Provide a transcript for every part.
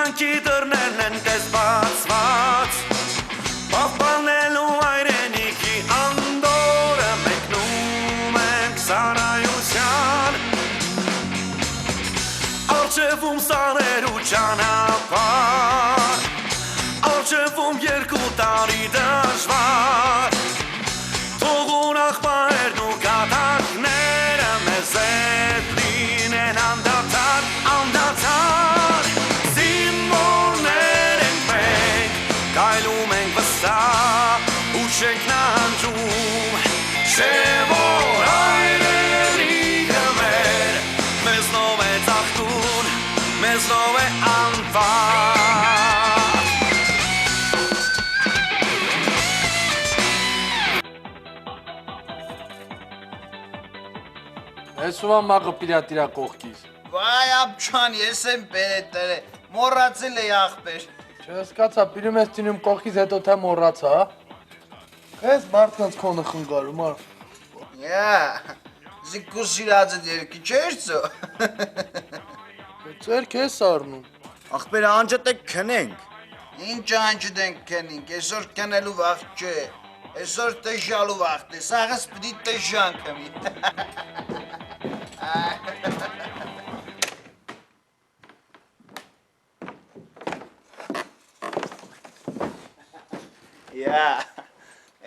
Կյանքի դռներն են քեզ բացված Պահպանելու հայրենիքի անդորը մեկնում ենք սարայության Արջևում սարերու ճանապարհ Արջևում 2 տարի դժվար Թողուն աղբայրն ու կատակները մեզ հետ լինեն անդադար, անդադար Զինվորներ ենք մենք, կայլում ենք վստահ ու չենք նանջում Չէ որ հայրենիքը մեր, մեզնով է ծաղկուն, մեզնով է անվար Ես ում ամաղը պիրատիրա կողքիս Վայ ապչան, ես եմ պերետերը, մորացել է աղբեր Չհասկացա, պիրում ես տինում կողքից հետո թե մորացա, Ես մարդկանց քոնը խնգարում, արդ զիկու սիրածդ երկի չերցո Ձերք ես արնում Աղբեր անջտ եք քնենք Ինչ անջտ ենք քնենք, այսօր քնելու վաղ չէ Այսօր տժալու վաղտ է, սաղս պդի տժան կմի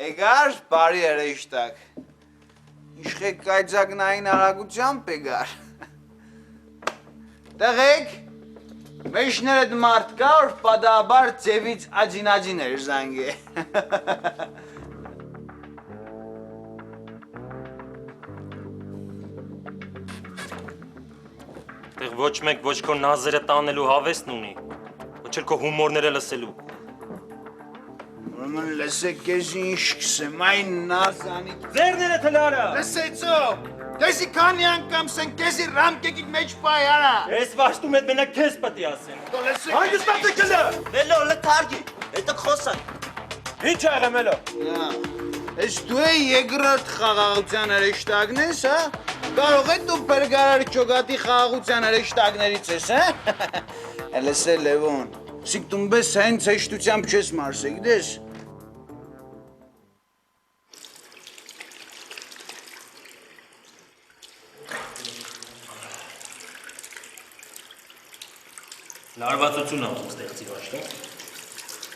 Էգար բարի երեշտակ Իշխեք կայծակնային արագությամբ էգար Տղեք Մեջներդ մարդ կա, որ պադաբար ձևից աջին էր զանգե Տեղ ոչ մեկ ոչ քո նազերը տանելու հավեսն ունի, ոչ էլ քո հումորները լսելու Ուրեմն լսեք ես ինչ կսեմ, այն նազանի Ձերները թլարը Լսեցո, կեզի քանի անգամ սեն, կեզի ռամկեքիտ մեջ պայ արա Ես վաշտում էդ մենակ քեզ պտի ասեն Լսեք Հանգստացի կլը Մելո, լթարգի, հետը խոսան Ինչ է եղը մելո Ես դու է երկրորդ խաղաղության հրեշտակն ես, հա? Կարող է դու պերգարար ճոգատի խաղաղության հրեշտակներից ես, հա? Լսե Լևոն, սիկ տումբես հենց հեշտությամբ չես մարսեք, դես Լարվածություն աղում ստեղծի վաշտը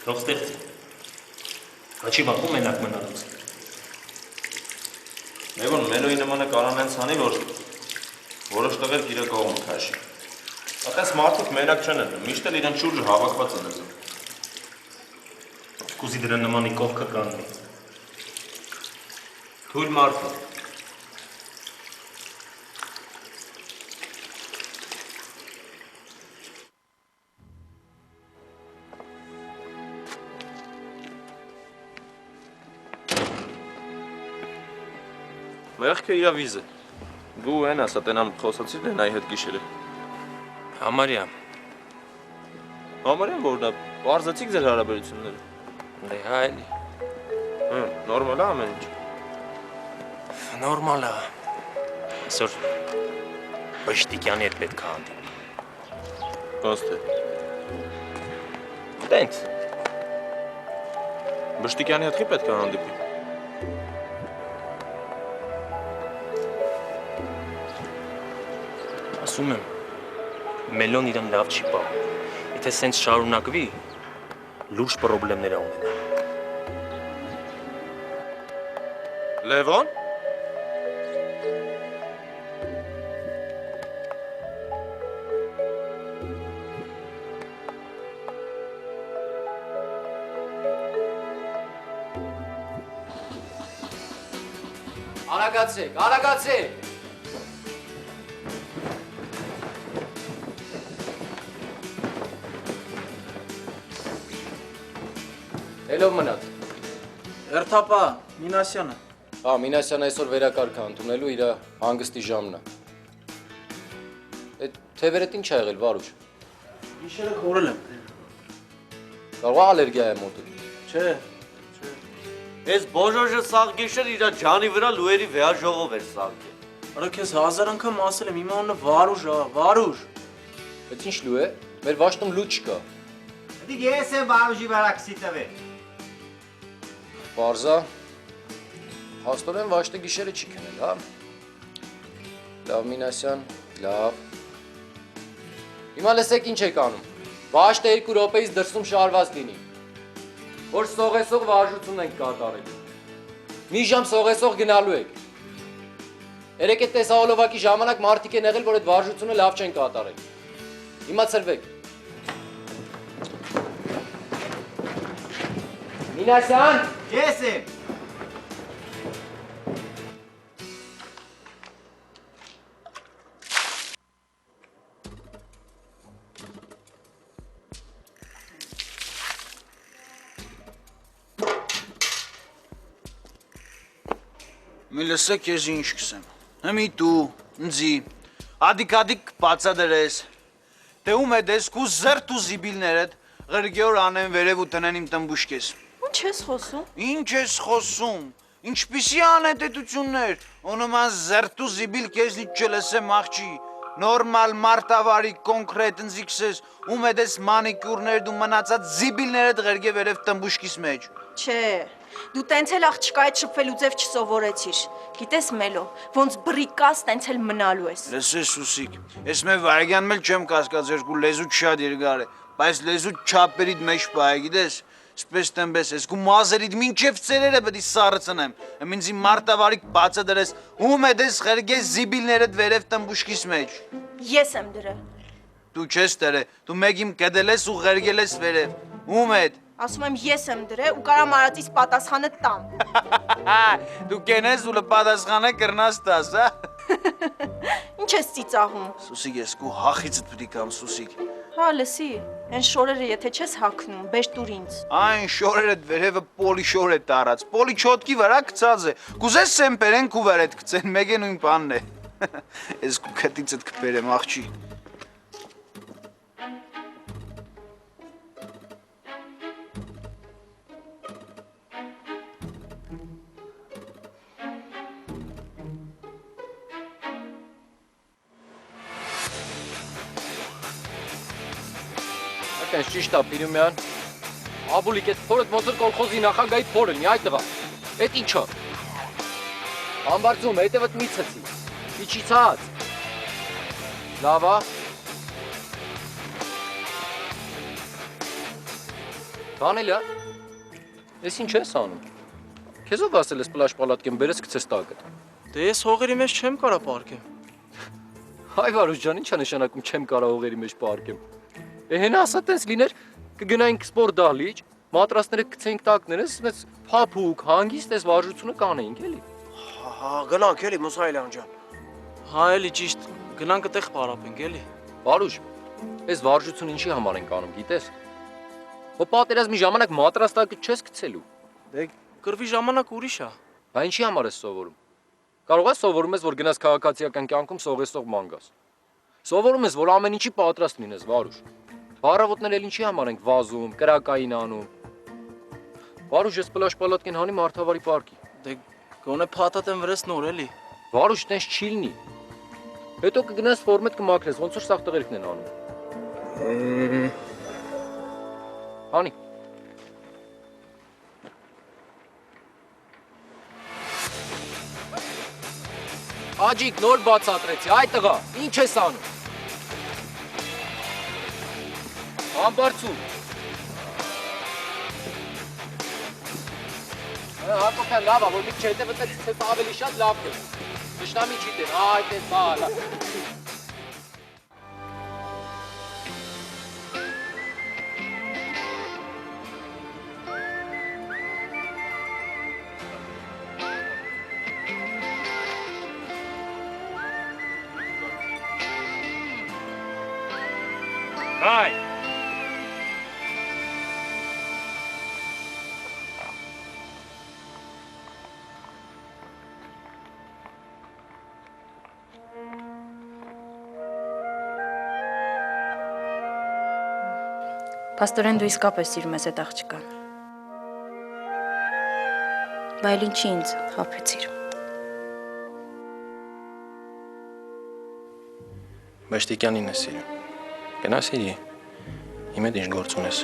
Թող ստեղծի Հաչի վախում մենակ մնալուց Լևոն, մելոյի նմանը կարանենց հանի, որ որոշ տղեր իրը կողում քաշի Ատես մարդուկ մենակ չեն են, միշտ էլ իրեն շուրջը հավակված են էզում Կուզի դրա նմանի կողքը կաննի Թույլ մարդու Մեղքը իրա վիզ է, դու են ասա տենամ խոսացիր լենայի հետ գիշերը Համարյա Համարյան որ նա պարզացիք ձեր հարաբերությունները Դե հայլի Նորմալ է ամեն ինչ Նորմալ է Այսօր Բշտիկյանի հետ պետք է հանդիպի Ոնց թե Տենց Բշտիկյանի հետ խի պետք է հանդիպի Ասում եմ Մելոն իրան լավ չի պահում Եթե սենց շարունակվի լուրջ պրոբլեմներ ունենա Լևոն Արագացեք, արագացեք Ելով մնաց Երթապա, Մինասյանը Մինասյան այսօր վերակարգ ընդունելու իր հանգստի ժամն է Այդ թևերդ ինչ ա եղել, Վարուժ Գիշերը խորել եմ Կարող է ալերգիա է մոտել Չէ Ես բոժոժը սաղ գիշեր իրա ջանի վրա լուերի վեաժողով էր սաղկել Արա քեզ 1000 անգամ ասել եմ, հիմա ունը Վարուժ ա, Վարուժ Բայց ինչ լու է, մեր վաշտում լու չկա Դի ես եմ վարուժի վարակսի տվել։ Պարզա, հաստորեն վաշտը գիշերը չի քնել, հա։ Լավ Մինասյան, լավ։ Հիմա լսեք ինչ եք անում։ Վաշտը 2 րոպեից դրսում շարված լինի։ Որ սողեսող վարժություն ենք կատարել։ Մի ժամ սողեսող գնալու եք։ Երեք այդ տեսահոլովակի ժամանակ մարդիկ են եղել, որ այդ վարժությունը լավ չեն կատարել։ Հիմա ծրվեք։ Մինասյան, Ես եմ։ Մի լսեք ես ինչ կսեմ։ Հմի դու, ինձի, ադիկ բացադրես, թե ում է դես կու զերտ ու զիբիլներդ ղրգեոր անեն վերև ու տնեն իմ տնբուշկես։ Ինչ ես խոսում։ Ինչ ես խոսում, ինչպիսի անհետեցություններ, օնոման զերտ ու զիբիլ կեզնից չլսեմ աղջի, նորմալ մարտավարի կոնկրետ ինձի կսես, ում է դես մանիկյուրներդ ու մնացած զիբիլներդ ղրգե վերև տնբուշկիս մեջ։ Չէ, դու տենց էլ աղջկա այդ շփվելու ձև չսովորեցիր։ Գիտես Մելո, ոնց բրիկաս տենց էլ մնալու ես։ Լսես Սուսիկ, ես մե վարագյան մել չեմ կասկած երկու լեզու շատ երկար է, բայց լեզու չապերիդ մեջ պահ է, գիտես, սպես տեմբես ես, կու մազերիդ մինչև ծերերը պետի սարծնեմ, ինձի մարտավարիք բացը դրես, ում է դես խերգես զիբիլներդ վերև տնբուշկիս մեջ։ Ես եմ դրել։ Դու չես դրե, դու մեկ իմ կդել ես ու ղերգել ես վերև, ում էդ։ Ասում եմ ես եմ դրել ու կարամ արածից պատասխանը տամ։ Դու կենես ու լպատասխանը կրնաս տաս, հա։ Ինչ ես ծիծաղում։ Սուսիկ ես կու հախիցդ պիտի կամ Սուսիկ։ Հա, լսի, այն շորերը եթե չես հագնում, բեշ տուր ինձ։ Այն շորերդ վերևը պոլիշոր է տարած, պոլիչոտկի վրա գցած է, կուզես սեմպերեն կու վեր էդ գցեն, մեկ է նույն բանն է։ Ես կու քտից էդ կպերեմ աղջի։ Ակնես ճիշտ է Պիրումյան։ Աբուլիկ ես փորդ ոնց որ կոլխոզի նախագահի փորն է, այդ տղա։ Էդ ինչա։ Ամբարձում հետևդ մի ցցի։ Իջի ցած։ Լավ է։ Տանելա։ Ես ինչ ես անում։ Քեզով ասել ես պլաշ պալատկեն բերես գցես տակը։ Դե ես հողերի մեջ չեմ կարա պարկեմ։ Հայ Վարուժ ջան, ի՞նչ է նշանակում չեմ կարող հողերի մեջ պարկեմ։ Հենա ասա տենց լիներ, կգնայինք սպորտ դահլիճ, մատրասները գցեինք տակներս, ասես փափուկ, հանգիստ էս վարժությունը կանեինք, էլի։ Հա, գնանք էլի Մուսայելյան ջան։ Հա, էլի ճիշտ, գնանք այդտեղ պարապենք, էլի։ Վարուժ, այս վարժությունը ինչի համար ենք անում, գիտես։ Հո պատերազմի ժամանակ մատրաստակը չես գցելու։ Դե կրվի ժամանակ ուրիշ է։ Բա ինչի համար ես սովորում։ Կարող ես սովորում ես, որ գնաս քաղաքացիական կյանքում սողեսող ման գաս։ Սովորում ես, որ ամեն ինչի պատրաստ լինես, Վարուժ։ Բարավոտներ էլ ինչի համար ենք վազում, կրակային անում։ Վարուժ, ես պլաշ պալատկեն հանի մարդավարի պարկի։ Դե գոնե փաթաթեն վրես նոր էլի։ Վարուժ, տենց չի լինի։ Հետո կգնաս ֆորմետ կմաքրես, ոնց որ սաղ տղերքն են անում։ Հանի։ Աջիկ նոր բացատրեցի, այ տղա, ինչ ես անում։ Ամբարձում։ Հակոբյան լավ է, որ մի չհետևը տես ավելի շատ լավ կես։ Թշնամի չի տեն, այ տես բալա։ Հայ։ Պաստորեն դու իսկապես սիրում ես այդ աղջկան։ Բայց ինչի ինձ խաբեցիր։ Բայց Տիկյանին ես սիրում։ Գնա սիրի։ Իմ հետ ինչ գործ ունես։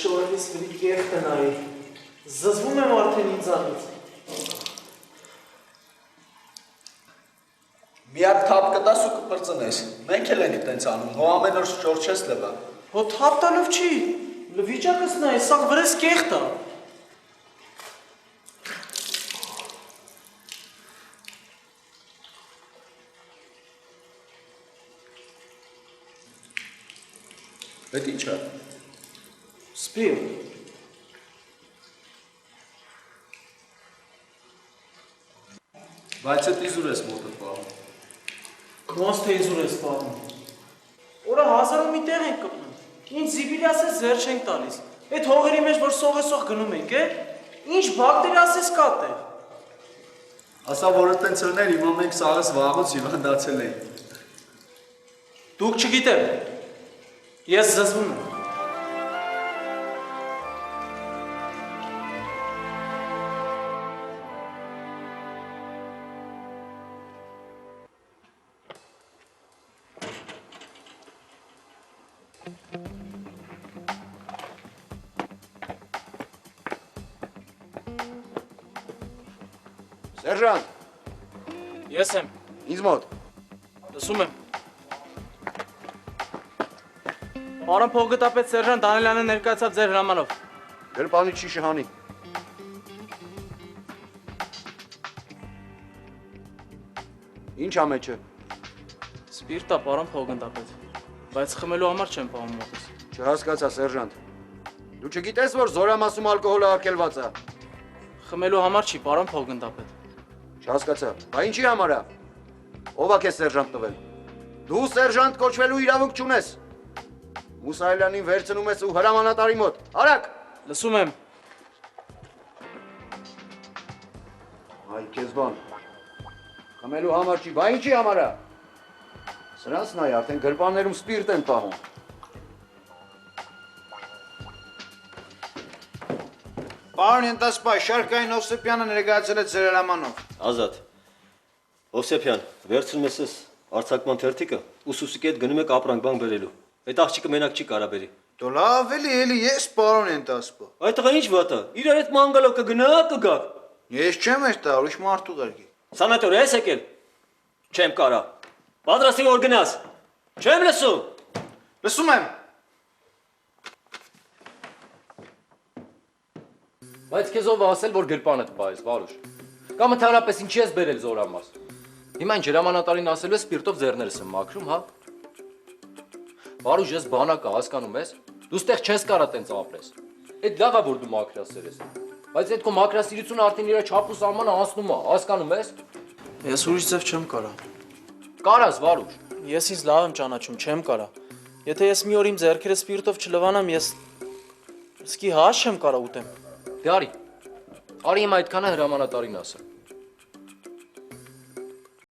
շորերից մի կերտ նայի։ Զզվում եմ արդեն ինձանից։ Միակ թափ կտաս ու կպրծնես։ Մենք էլ ենք տենց անում, հո ամեն օր շոր չես լվա։ Հո թափ տալով չի։ Վիճակս նայ, սա վրես կեղտ է։ Այդ ի՞նչ է։ Սպիլ։ Բայց այդ իզուր ես մոտդ պահում։ Ոնց թե իզուր ես պահում։ Օրա 1000-ով մի տեղ ենք կպնում։ Ինչ զիբիլի ասես զեր չենք տալիս։ Այդ հողերի մեջ որ սողեսող գնում ենք, ինչ բակտերի ասես կա տեղ։ Ասա որ այդտենց ըրներ հիմա մենք սաղս վաղուց հիվանդացել ենք։ Դուք չգիտեմ։ Ես զզվում եմ։ Սերժանտ, Ես եմ, ինձ մոտ։ լսում եմ։ Պարոն փոխգտապետ սերժանտ Դանիելյանը ներկայացավ ձեր հրամանով։ Գրպանի չի շհանի։ Ինչ ամեջը։ Սպիրտա, պարոն փոխգտապետ, բայց խմելու համար չեմ պահում մոտս։ Չհասկացա, սերժանտ։ Դու չգիտես, որ զորամասում ալկոհոլը արգելված է։ Խմելու համար չի, պարոն փոխգտապետ։ Չհասկացա։ Բա ինչի համար է։ Ո՞վ է քեզ սերժանտ տվել։ Դու սերժանտ կոչվելու իրավունք չունես։ Մուսայելյանին վերցնում ես ու հրամանատարի մոտ։ Արագ։ Լսում եմ։ Այ քեզ բան։ Խմելու համար չի, բա ինչի համար է։ Սրանց նայ արդեն գրպաններում սպիրտ են պահում։ Պարոն ենտասպայ, Շարքային Հովսեփյանը ներկայացել է ձեր հրամանով։ Ազատ։ Հովսեփյան, վերցնում ես արձակման թերթիկը ու Սուսիկի հետ գնում եք ապրանք բան բերելու։ Այդ աղջիկը մենակ չի կարա բերի։ Դու լավ էլի ես պարոն ենտասպա։ Այդ տղա ինչ վատ է։ Իրար հետ մանգալով կգնա, կգա։ Ես չեմ էր տա, ուրիշ մարդու ղերքի։ Սանատոր ես եկել։ Չեմ կարա։ Պատրաստի որ գնաս։ Չեմ լսում։ Լսում եմ։ Բայց քեզ ով ասել, որ գրպանը տպայես, Վարուշ։ Կամ ընդհանրապես ինչի ես բերել զորամաս։ Հիմա ինչ հրամանատարին ասելու է սպիրտով ձեռներս եմ մաքրում, հա։ Վարուշ, ես բանակը հասկանում ես։ Դու ստեղ չես կարա տենց ապրես։ Այդ լավ է, որ դու մաքրասեր ես։ Բայց այդ քո մաքրասիրությունը արդեն իր չափ ու սահմանը անցնում է, հասկանում ես։ Ես ուրիշ ձև չեմ կարա։ Կարաս, Վարուշ։ Ես ինձ լավ եմ ճանաչում, չեմ կարա։ Եթե ես մի օր իմ ձեռքերը սպիրտով չլվանամ, ես իսկի հաշ չեմ կարա ուտեմ։ Դե արի։ Արի իմ այդքանը հրամանատարին ասա։